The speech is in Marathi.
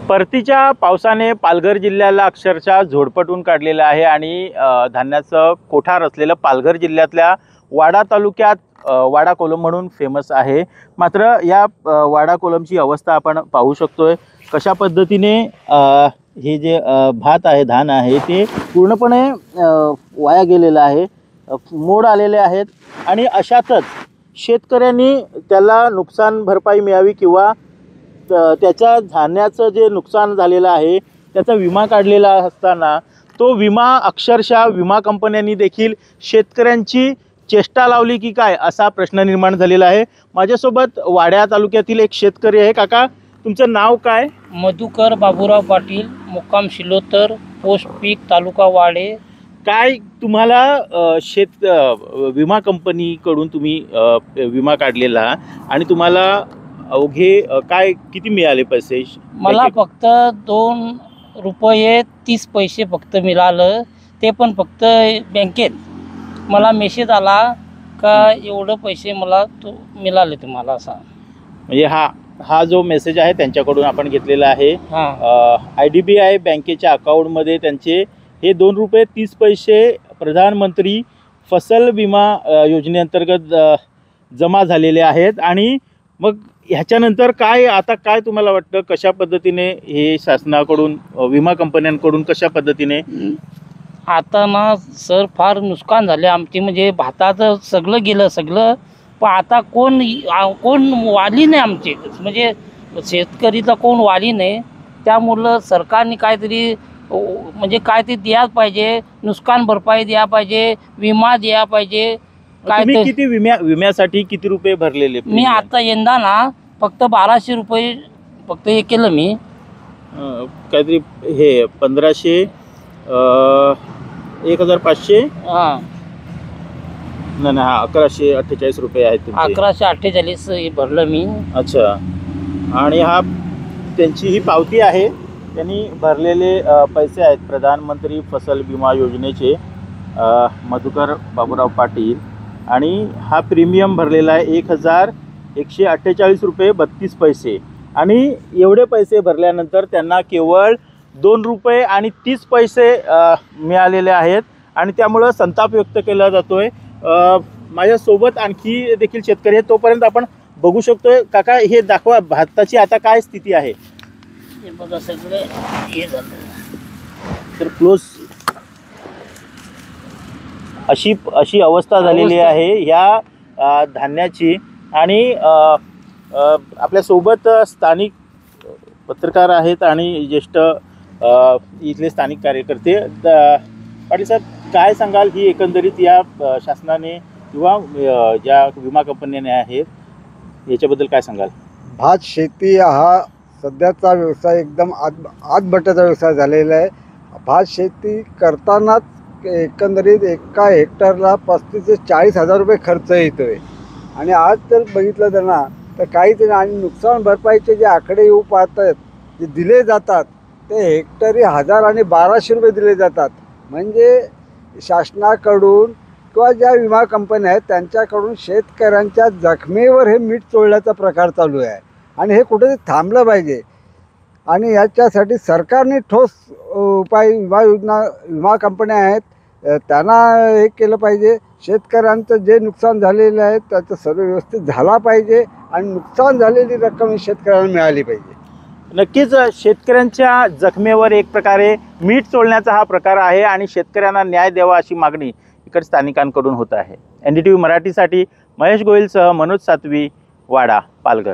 परतीच्या पावसाने पालघर जिल्ह्याला अक्षरशः झोडपटून काढलेलं आहे आणि धान्याचं कोठार असलेलं पालघर जिल्ह्यातल्या वाडा तालुक्यात वाडा कोलम म्हणून फेमस आहे। मात्र या वाडा कोलमची अवस्था आपण पाहू शकतोय कशा पद्धतीने हे जे भात आहे धान आहे ते पूर्णपणे वाया गेलेलं आहे, मोड आलेले आहेत आणि अशातच शेतकऱ्यांनी त्याला नुकसान भरपाई मिळावी किंवा त्याच्या धान्याचं जे नुकसान झालेलं आहे त्याचा विमा काढलेला असताना तो विमा अक्षरशः विमा कंपन्यांनी देखील शेतकऱ्यांची चेष्टा लावली की काय असा प्रश्न निर्माण झालेला आहे। माझ्यासोबत वाड्या तालुक्यातील एक शेतकरी आहे। काका, तुमचं नाव काय? मधुकर बाबूराव पाटील, मुक्काम शिलोतर, पोस्ट पीक, तालुका वाडे। काय तुम्हाला विमा कंपनीकडून तुम्ही विमा काढलेला आणि तुम्हाला अवघे काय किती मिळाले पैसे? मला फक्त 2 रुपये 30 पैसे फक्त मिळालं, ते पण फक्त बँकेत मला मेसेज आला का एवढं पैसे मला मिळाले तुम्हाला असा। म्हणजे हा जो मेसेज आहे त्यांच्याकडून आपण घेतलेला आहे। IDBI बँकेच्या अकाउंटमध्ये त्यांचे हे 2 रुपये 30 पैसे प्रधानमंत्री फसल विमा योजनेअंतर्गत जमा झालेले आहेत। आणि मग ह्याच्यानंतर आता काय तुम्हाला वाटतं कशा पद्धतीने हे शासनाकडून विमा कंपन्यांकडून कशा पद्धतीने? आता ना सर फार नुकसान झाले आमचे, म्हणजे भाताचं सगळं गेलं सगळं, पण आता कोण वाली नाही आमचे, म्हणजे शेतकरीचा कोण वाली नाही। त्यामुळं सरकारने काहीतरी म्हणजे काहीतरी द्यायला पाहिजे, नुकसान भरपाई द्यायला पाहिजे, विमा द्यायला पाहिजे। तुम्ही किती विम्यासाठी किती रुपये भरलेले? मी आता यंदा ना फक्त 1200 रुपये फक्त हे केलं मी, काहीतरी हे 1500 1500 हां नाही 1148 रुपये आहेत तुमचे। 1148 हे भरलं मी। अच्छा, आणि त्यांची ही पावती आहे, त्यांनी भरलेले पैसे आहेत प्रधानमंत्री फसल विमा योजनेचे, मधुकर बाबूराव पाटील, आणि हा प्रीमियम भरलेला आहे 1148 रुपये 32 पैसे। आणि एवढे पैसे भरल्यानंतर त्यांना केवळ 2 रुपये आणि 30 पैसे मिळालेले आहेत आणि त्यामुळं संताप व्यक्त केला जातोय। माझ्यासोबत आणखी देखील शेतकरी आहेत, तोपर्यंत आपण बघू शकतोय। काका, हे दाखवा भाताची आता काय स्थिती आहे? हे बघा सगळे हे झालं तर क्लोज अशी अवस्था झालेली आहे ह्या धान्याची। आणि आपल्यासोबत स्थानिक पत्रकार आहेत आणि ज्येष्ठ इथले स्थानिक कार्यकर्ते। पाटील साहेब, काय सांगाल ही एकंदरीत या शासनाने किंवा ज्या विमा कंपन्याने आहेत याच्याबद्दल काय सांगाल? भात शेती हा सध्याचा व्यवसाय एकदम आतबट्ट्याचा व्यवसाय झालेला आहे। भात शेती करतानाच एकंदरीत एका हेक्टरला 35 ते 40 हजार रुपये खर्च येतो आहे। आणि आज जर बघितलं त्यांना तर काहीतरी, आणि नुकसान भरपाईचे जे आकडे येऊ पाहतात जे दिले जातात ते हेक्टरी 1000 आणि 1200 रुपये दिले जातात। म्हणजे शासनाकडून किंवा ज्या विमा कंपन्या आहेत त्यांच्याकडून शेतकऱ्यांच्या जखमेवर हे मीठ चोळल्याचा प्रकार चालू आहे आणि हे कुठेतरी थांबलं पाहिजे। आणि याच्यासाठी सरकारने ठोस उपाय विमा कंपन्या आहेत त्यांना हे केलं पाहिजे। शेतकऱ्यांचं जे नुकसान झालेलं आहे त्याचं सर्व व्यवस्थित झाला पाहिजे आणि नुकसान झालेली रक्कम ही शेतकऱ्यांना मिळाली पाहिजे। नक्कीच शेतकऱ्यांच्या जखमेवर एक प्रकारे मीठ चोळण्याचा हा प्रकार आहे आणि शेतकऱ्यांना न्याय द्यावा अशी मागणी इकडे स्थानिकांकडून होत आहे। NDTV मराठीसाठी महेश गोहिलसह मनोज सातवी, वाडा, पालघर।